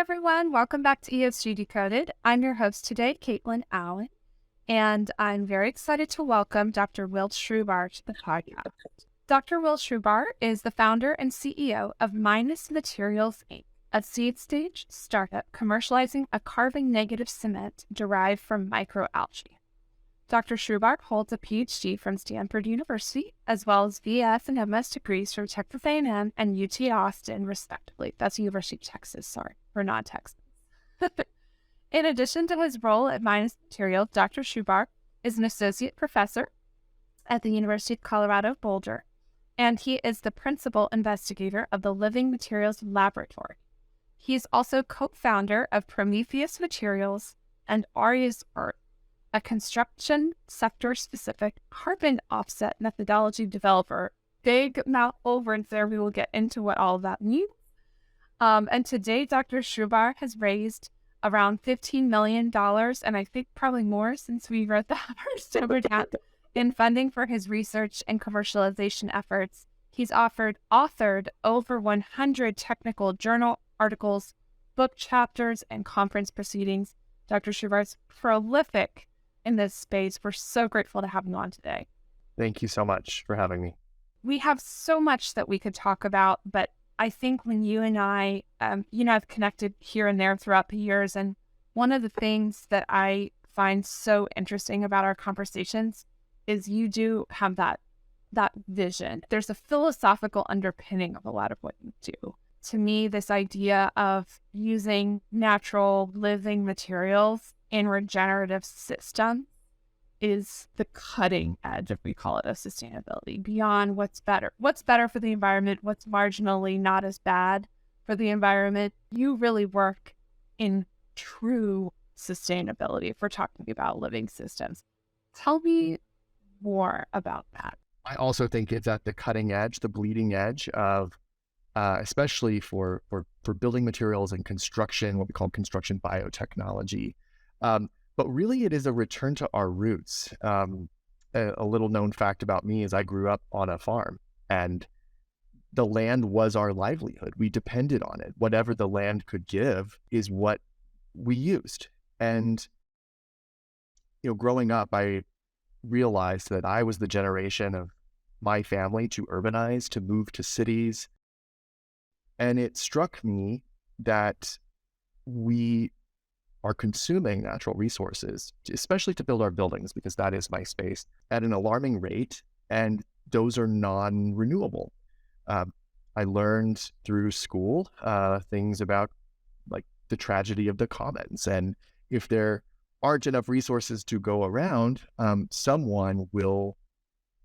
everyone. Welcome back to ESG Decoded. I'm your host today, Kaitlyn Allen, and I'm very excited to welcome Dr. Wil Srubar to the podcast. Dr. Wil Srubar is the founder and CEO of Minus Materials, Inc., a seed-stage startup commercializing a carbon-negative cement derived from microalgae. Dr. Srubar holds a Ph.D. from Stanford University, as well as BS and MS degrees from Texas A&M and UT Austin, respectively. That's University of Texas, sorry, for non-Texans. In addition to his role at Minus Materials, Dr. Srubar is an associate professor at the University of Colorado, Boulder, and he is the principal investigator of the Living Materials Laboratory. He is also co-founder of Prometheus Materials and Arias Earth, a construction sector-specific carbon offset methodology developer. Big mouthful words there. We will get into what all of that means. And today, Dr. Srubar has raised around $15 million, and I think probably more since we wrote the first overdraft in funding for his research and commercialization efforts. He's authored over 100 technical journal articles, book chapters, and conference proceedings. Dr. Srubar is prolific in this space. We're so grateful to have you on today. Thank you so much for having me. We have so much that we could talk about, but I think when you and I, have connected here and there throughout the years, and one of the things that I find so interesting about our conversations is you do have that vision. There's a philosophical underpinning of a lot of what you do. To me, this idea of using natural living materials in regenerative systems is the cutting edge, if we call it, of sustainability, beyond what's better. What's better for the environment, what's marginally not as bad for the environment. You really work in true sustainability if we're talking about living systems. Tell me more about that. I also think it's at the cutting edge, the bleeding edge of, especially for building materials and construction, what we call construction biotechnology. But really, it is a return to our roots. A little known fact about me is I grew up on a farm, and the land was our livelihood. We depended on it. Whatever the land could give is what we used. And, growing up, I realized that I was the generation of my family to urbanize, to move to cities. And it struck me that we are consuming natural resources, especially to build our buildings, because that is my space, at an alarming rate, and those are non-renewable. I learned through school things about like the tragedy of the commons, and if there aren't enough resources to go around, someone will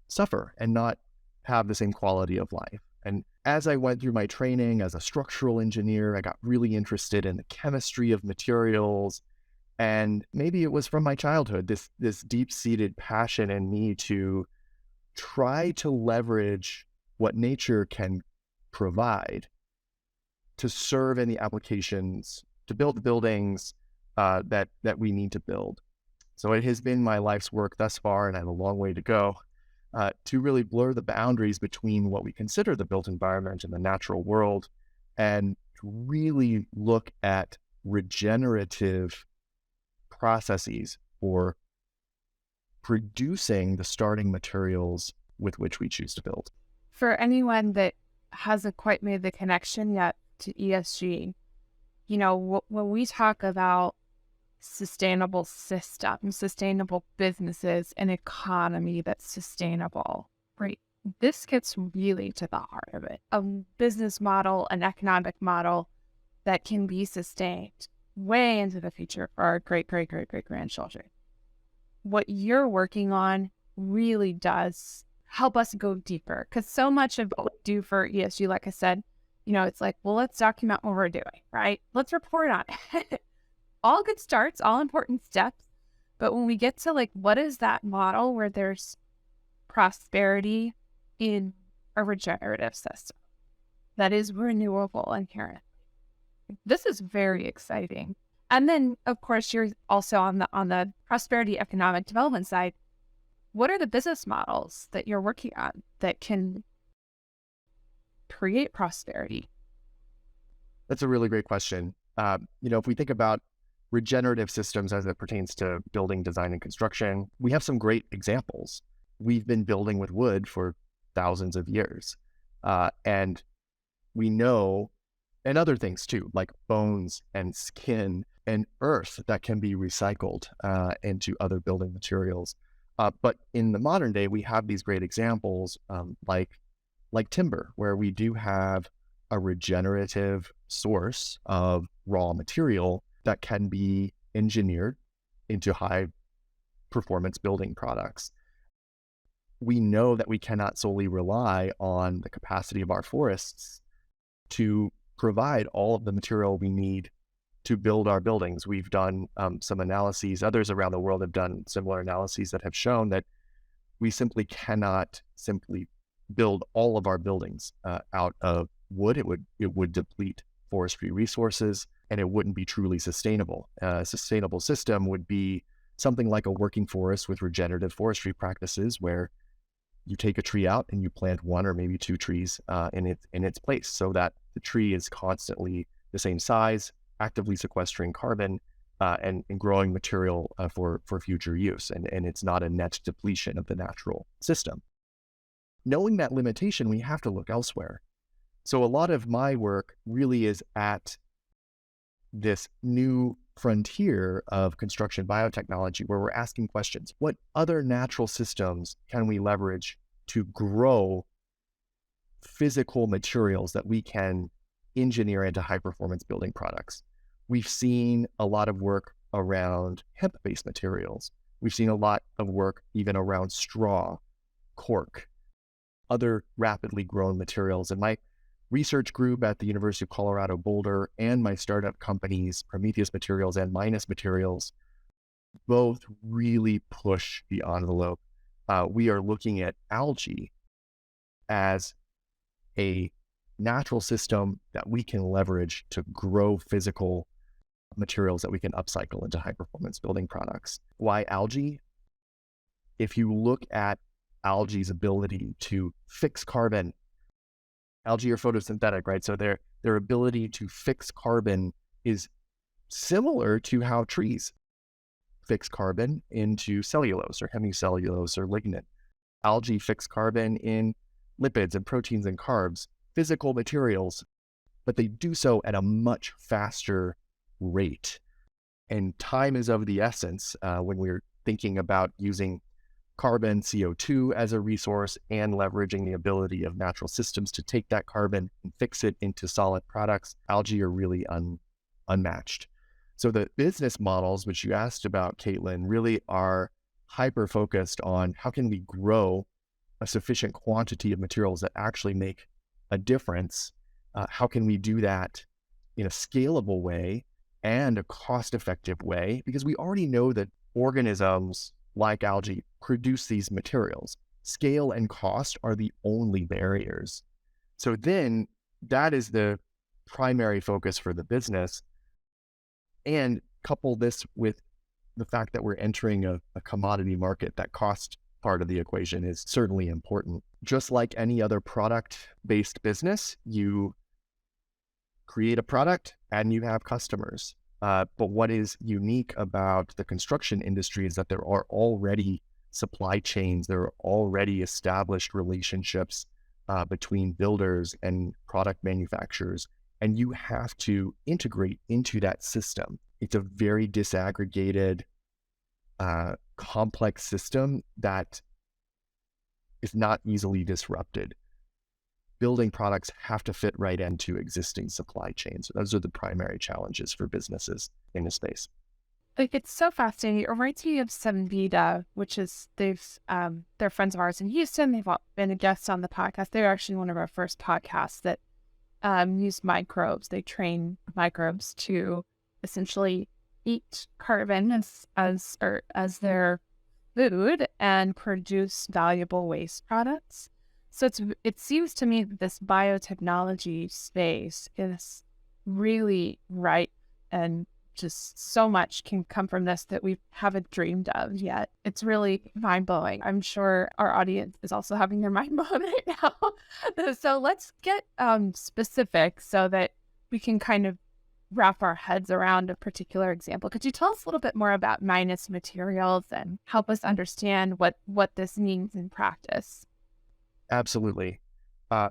suffer and not have the same quality of life. And as I went through my training as a structural engineer, I got really interested in the chemistry of materials. And maybe it was from my childhood, this deep-seated passion in me to try to leverage what nature can provide to serve in the applications, to build the buildings that we need to build. So it has been my life's work thus far, and I have a long way to go, to really blur the boundaries between what we consider the built environment and the natural world, and to really look at regenerative processes for producing the starting materials with which we choose to build. For anyone that hasn't quite made the connection yet to ESG, when we talk about sustainable systems, sustainable businesses, an economy that's sustainable, right? This gets really to the heart of it. A business model, an economic model that can be sustained way into the future for our great-great-great-great-grandchildren. What you're working on really does help us go deeper, because so much of what we do for ESG, like I said, it's like, well, let's document what we're doing, right? Let's report on it. All good starts, all important steps. But when we get to what is that model where there's prosperity in a regenerative system that is renewable inherently? This is very exciting. And then, of course, you're also on the prosperity economic development side. What are the business models that you're working on that can create prosperity? That's a really great question. If we think about regenerative systems as it pertains to building design and construction, we have some great examples. We've been building with wood for thousands of years. And we know, and other things too, like bones and skin and earth that can be recycled into other building materials. But in the modern day, we have these great examples like timber, where we do have a regenerative source of raw material that can be engineered into high performance building products. We know that we cannot solely rely on the capacity of our forests to provide all of the material we need to build our buildings. We've done some analyses, others around the world have done similar analyses that have shown that we simply cannot simply build all of our buildings out of wood. It would deplete forestry resources, and it wouldn't be truly sustainable. A sustainable system would be something like a working forest with regenerative forestry practices, where you take a tree out and you plant one or maybe two trees in its place, so that the tree is constantly the same size, actively sequestering carbon and growing material for future use, and it's not a net depletion of the natural system. Knowing that limitation, we have to look elsewhere. So a lot of my work really is at this new frontier of construction biotechnology, where we're asking questions. What other natural systems can we leverage to grow physical materials that we can engineer into high-performance building products? We've seen a lot of work around hemp-based materials. We've seen a lot of work even around straw, cork, other rapidly grown materials. And my research group at the University of Colorado Boulder and my startup companies, Prometheus Materials and Minus Materials, both really push the envelope. We are looking at algae as a natural system that we can leverage to grow physical materials that we can upcycle into high-performance building products. Why algae? If you look at algae's ability to fix carbon, algae are photosynthetic, right? So their ability to fix carbon is similar to how trees fix carbon into cellulose or hemicellulose or lignin. Algae fix carbon in lipids and proteins and carbs, physical materials, but they do so at a much faster rate. And time is of the essence when we're thinking about using carbon, CO2 as a resource, and leveraging the ability of natural systems to take that carbon and fix it into solid products. Algae are really unmatched. So the business models, which you asked about, Kaitlyn, really are hyper-focused on how can we grow a sufficient quantity of materials that actually make a difference. How can we do that in a scalable way and a cost-effective way? Because we already know that organisms like algae produce these materials. Scale and cost are the only barriers. So then that is the primary focus for the business. And couple this with the fact that we're entering a commodity market. That cost part of the equation is certainly important. Just like any other product-based business, you create a product and you have customers. But what is unique about the construction industry is that there are already supply chains, there are already established relationships between builders and product manufacturers, and you have to integrate into that system. It's a very disaggregated, complex system that is not easily disrupted. Building products have to fit right into existing supply chains. So those are the primary challenges for businesses in this space. Like, it's so fascinating. It reminds me of Vida, which is they're friends of ours in Houston. They've been a guest on the podcast. They're actually one of our first podcasts that use microbes. They train microbes to essentially eat carbon as their food and produce valuable waste products. So it seems to me that this biotechnology space is really ripe, and just so much can come from this that we haven't dreamed of yet. It's really mind-blowing. I'm sure our audience is also having their mind blown right now. So let's get specific so that we can kind of wrap our heads around a particular example. Could you tell us a little bit more about Minus Materials and help us understand what this means in practice? Absolutely.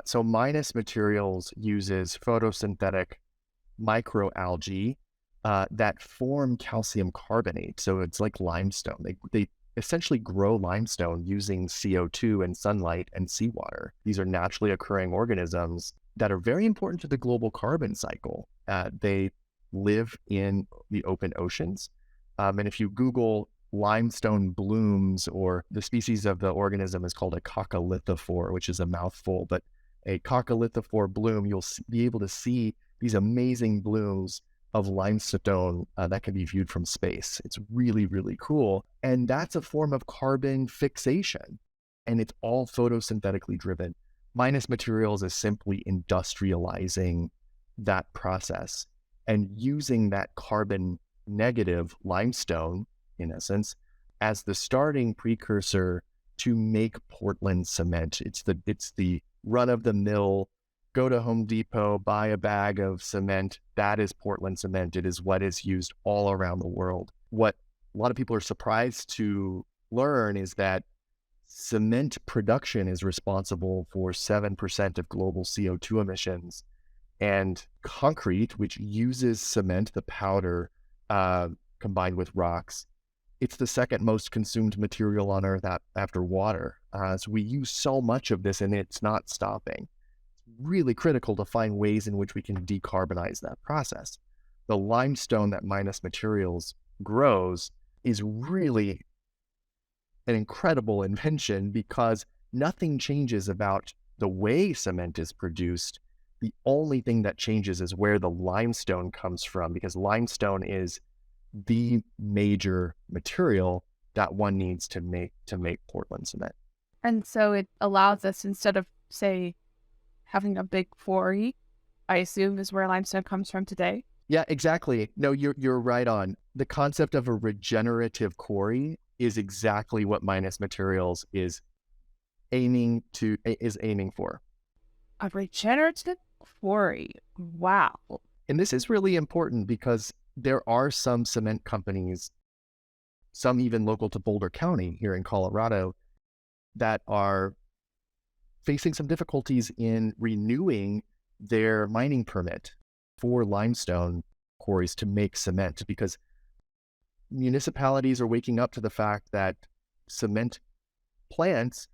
So Minus Materials uses photosynthetic microalgae that form calcium carbonate. So it's like limestone. They essentially grow limestone using CO2 and sunlight and seawater. These are naturally occurring organisms that are very important to the global carbon cycle. They live in the open oceans. And if you Google limestone blooms, or the species of the organism is called a coccolithophore, which is a mouthful, but a coccolithophore bloom, you'll be able to see these amazing blooms of limestone that can be viewed from space. It's really, really cool. And that's a form of carbon fixation. And it's all photosynthetically driven. Minus Materials is simply industrializing that process and using that carbon negative limestone, in essence, as the starting precursor to make Portland cement. It's the run of the mill, go to Home Depot, buy a bag of cement. That is Portland cement. It is what is used all around the world. What a lot of people are surprised to learn is that cement production is responsible for 7% of global CO2 emissions. And concrete, which uses cement, the powder, combined with rocks, it's the second most consumed material on Earth after water. So we use so much of this and it's not stopping. It's really critical to find ways in which we can decarbonize that process. The limestone that Minus Materials grows is really an incredible invention because nothing changes about the way cement is produced. The only thing that changes is where the limestone comes from, because limestone is the major material that one needs to make Portland cement. And so it allows us, instead of, say, having a big quarry, I assume is where limestone comes from today. Yeah, exactly. No, you're right on. The concept of a regenerative quarry is exactly what Minus Materials is aiming for. A regenerative quarry. Wow. And this is really important because there are some cement companies, some even local to Boulder County here in Colorado, that are facing some difficulties in renewing their mining permit for limestone quarries to make cement, because municipalities are waking up to the fact that cement plants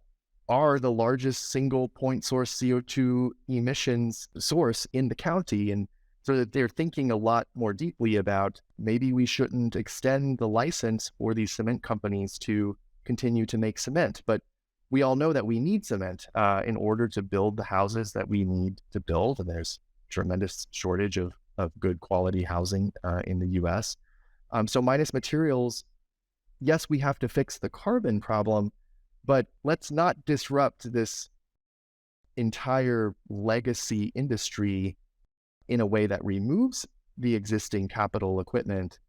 are the largest single point source CO2 emissions source in the county. And so that they're thinking a lot more deeply about maybe we shouldn't extend the license for these cement companies to continue to make cement. But we all know that we need cement in order to build the houses that we need to build. And there's tremendous shortage of good quality housing in the US. So Minus Materials, yes, we have to fix the carbon problem, but let's not disrupt this entire legacy industry in a way that removes the existing capital equipment.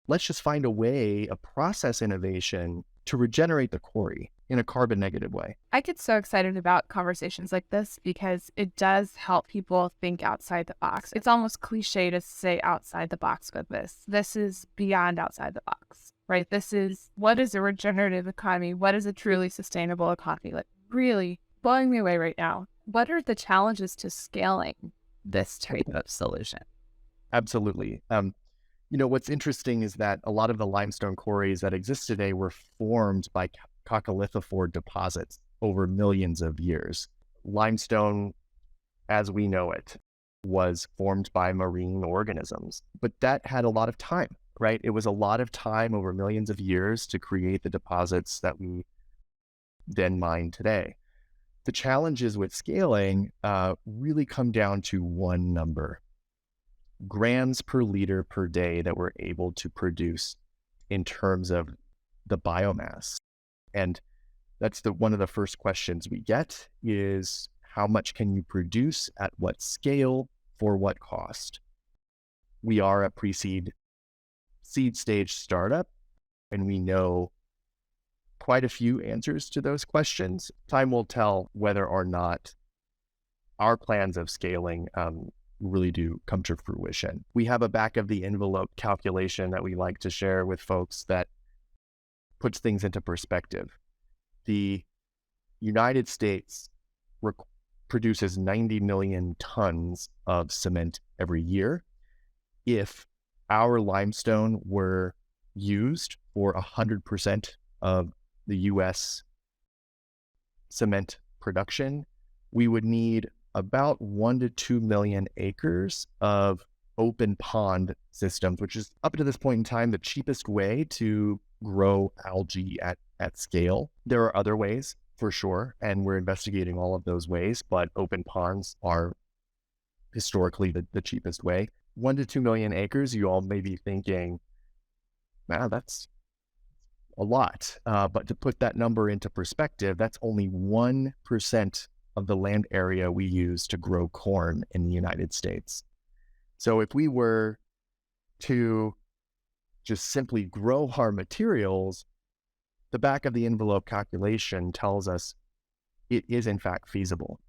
Let's just find a way, a process innovation to regenerate the quarry in a carbon negative way. I get so excited about conversations like this because it does help people think outside the box. It's almost cliche to say outside the box with this. This is beyond outside the box, right? This is, what is a regenerative economy? What is a truly sustainable economy? Like, really blowing me away right now. What are the challenges to scaling this type of solution? Absolutely. What's interesting is that a lot of the limestone quarries that exist today were formed by coccolithophore deposits over millions of years. Limestone, as we know it, was formed by marine organisms, but that had a lot of time, right? It was a lot of time over millions of years to create the deposits that we then mine today. The challenges with scaling really come down to one number: grams per liter per day that we're able to produce in terms of the biomass. And that's one of the first questions we get is, how much can you produce at what scale for what cost? We are a seed stage startup, and we know quite a few answers to those questions. Time will tell whether or not our plans of scaling really do come to fruition. We have a back of the envelope calculation that we like to share with folks that puts things into perspective. The United States produces 90 million tons of cement every year. If our limestone were used for 100% of the US cement production, we would need about 1 to 2 million acres of open pond systems, which is up to this point in time the cheapest way to grow algae at scale. There are other ways for sure, and we're investigating all of those ways, but open ponds are historically the cheapest way. 1 to 2 million acres, you all may be thinking, wow, that's a lot. But to put that number into perspective, that's only 1% of the land area we use to grow corn in the United States. So if we were to just simply grow our materials, the back of the envelope calculation tells us it is in fact feasible.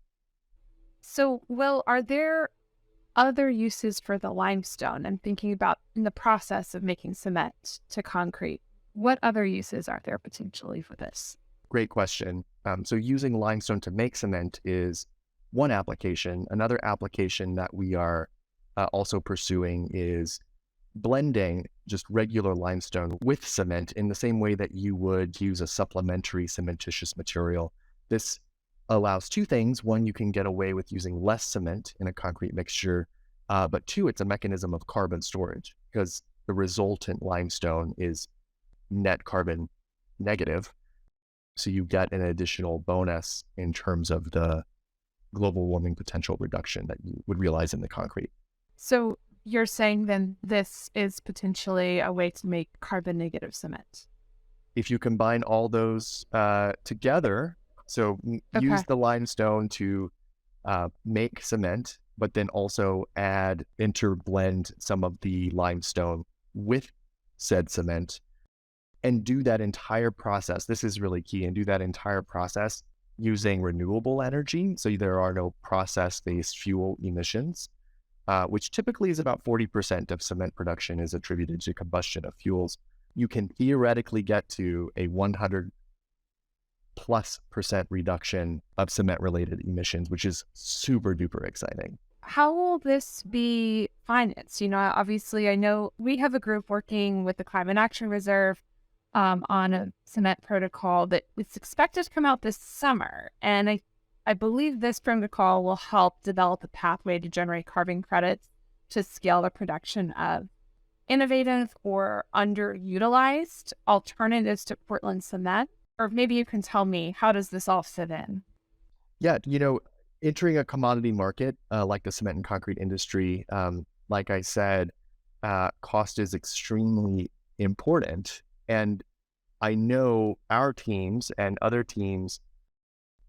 So, Will, are there other uses for the limestone? I'm thinking about in the process of making cement to concrete. What other uses are there potentially for this? Great question. So using limestone to make cement is one application. Another application that we are also pursuing is blending just regular limestone with cement in the same way that you would use a supplementary cementitious material. This allows two things. One, you can get away with using less cement in a concrete mixture, but two, it's a mechanism of carbon storage because the resultant limestone is net carbon negative. So you get an additional bonus in terms of the global warming potential reduction that you would realize in the concrete. So you're saying then this is potentially a way to make carbon negative cement? If you combine all those together, so use the limestone to make cement, but then also interblend some of the limestone with said cement and do that entire process. This is really key, and do that entire process using renewable energy. So there are no process-based fuel emissions, which typically is about 40% of cement production is attributed to combustion of fuels. You can theoretically get to a 100+% reduction of cement-related emissions, which is super duper exciting. How will this be financed? Obviously, I know we have a group working with the Climate Action Reserve on a cement protocol that is expected to come out this summer. And I believe this protocol will help develop a pathway to generate carbon credits to scale the production of innovative or underutilized alternatives to Portland cement. Or maybe you can tell me, how does this all fit in? Yeah, entering a commodity market like the cement and concrete industry, like I said, cost is extremely important. And I know our teams and other teams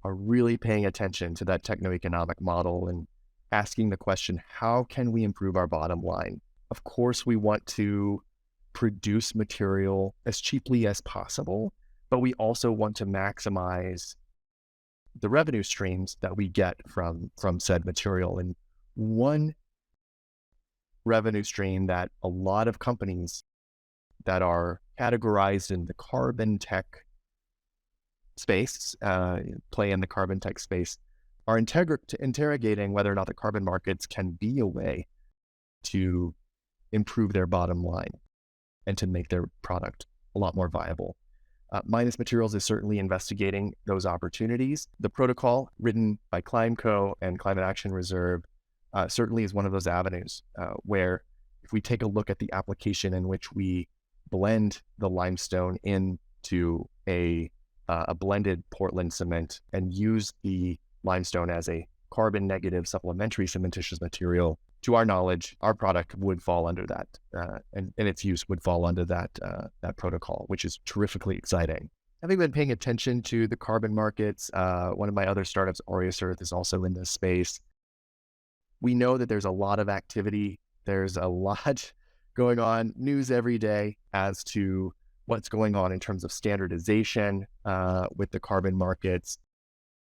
are really paying attention to that techno-economic model and asking the question, how can we improve our bottom line? Of course, we want to produce material as cheaply as possible, but we also want to maximize the revenue streams that we get from said material. And one revenue stream that a lot of companies that are categorized in the carbon tech space, play in the carbon tech space, are interrogating whether or not the carbon markets can be a way to improve their bottom line and to make their product a lot more viable. Minus Materials is certainly investigating those opportunities. The protocol written by ClimeCo and Climate Action Reserve certainly is one of those avenues where if we take a look at the application in which we blend the limestone into a blended Portland cement and use the limestone as a carbon negative supplementary cementitious material, to our knowledge, our product would fall under that, and its use would fall under that protocol, which is terrifically exciting. Having been paying attention to the carbon markets, one of my other startups, Aureus Earth, is also in this space. We know that there's a lot of activity. There's a lot going on, news every day as to what's going on in terms of standardization with the carbon markets,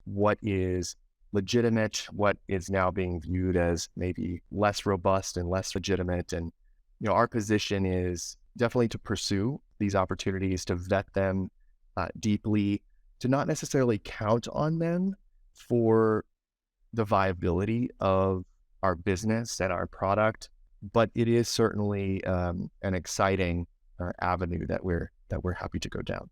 what is legitimate, what is now being viewed as maybe less robust and less legitimate. And, our position is definitely to pursue these opportunities, to vet them deeply, to not necessarily count on them for the viability of our business and our product, but it is certainly an exciting avenue that we're happy to go down.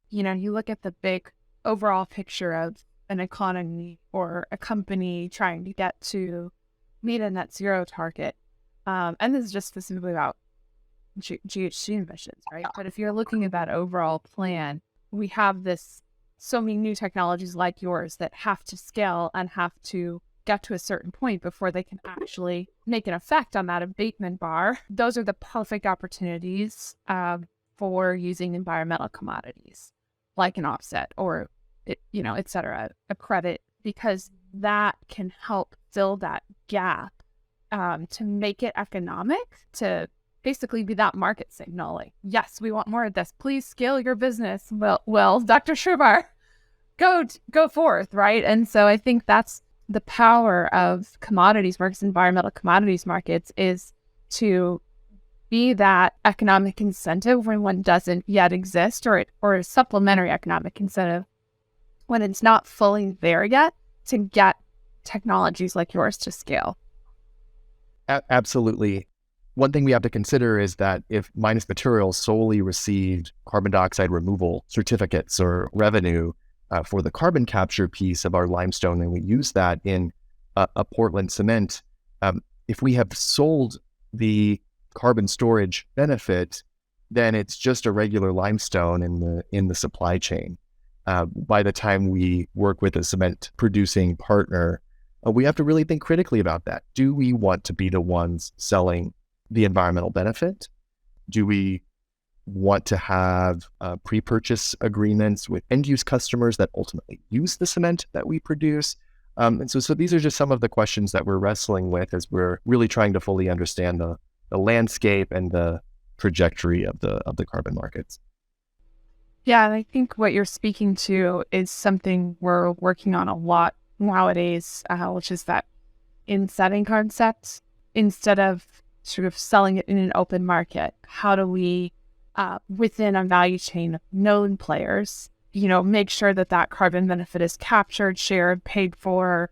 You look at the big overall picture of an economy or a company trying to get to meet a net zero target. And this is just specifically about GHG emissions, right? But if you're looking at that overall plan, we have so many new technologies like yours that have to scale and have to get to a certain point before they can actually make an effect on that abatement bar. Those are the perfect opportunities for using environmental commodities like an offset or, et cetera, a credit, because that can help fill that gap to make it economic, to basically be that market signaling. Yes, we want more of this. Please scale your business. Well, Dr. Srubar, go forth, right? And so I think that's the power of commodities markets, environmental commodities markets, is to be that economic incentive when one doesn't yet exist, or a supplementary economic incentive when it's not fully there yet, to get technologies like yours to scale. Absolutely. One thing we have to consider is that if Minus Materials solely received carbon dioxide removal certificates or revenue for the carbon capture piece of our limestone, and we use that in a Portland cement, if we have sold the carbon storage benefit, then it's just a regular limestone in the supply chain. By the time we work with a cement producing partner, we have to really think critically about that. Do we want to be the ones selling the environmental benefit? Do we want to have pre-purchase agreements with end-use customers that ultimately use the cement that we produce? And so these are just some of the questions that we're wrestling with as we're really trying to fully understand the landscape and the trajectory of the carbon markets. Yeah, and I think what you're speaking to is something we're working on a lot nowadays, which is that in-setting concept. Instead of sort of selling it in an open market, how do we, within a value chain of known players, make sure that carbon benefit is captured, shared, paid for,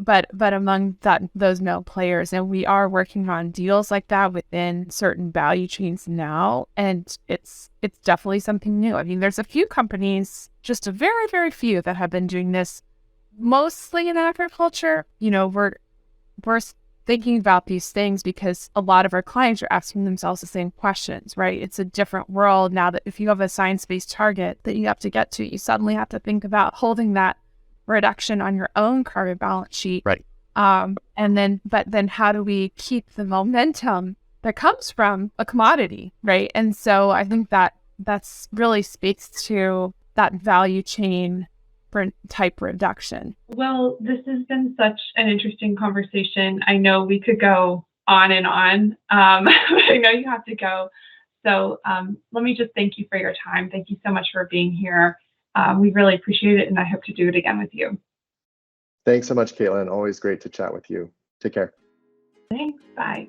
but among those known players. And we are working on deals like that within certain value chains now. And it's definitely something new. I mean, there's a few companies, just a very, very few, that have been doing this mostly in agriculture. We're thinking about these things because a lot of our clients are asking themselves the same questions, right? It's a different world now that if you have a science-based target that you have to get to, you suddenly have to think about holding that reduction on your own carbon balance sheet. Right. But then how do we keep the momentum that comes from a commodity, right? And so I think that's really speaks to that value chain type reduction. Well, this has been such an interesting conversation. I know we could go on and on, but I know you have to go. So let me just thank you for your time. Thank you so much for being here. We really appreciate it, and I hope to do it again with you. Thanks so much, Kaitlyn. Always great to chat with you. Take care. Thanks. Bye.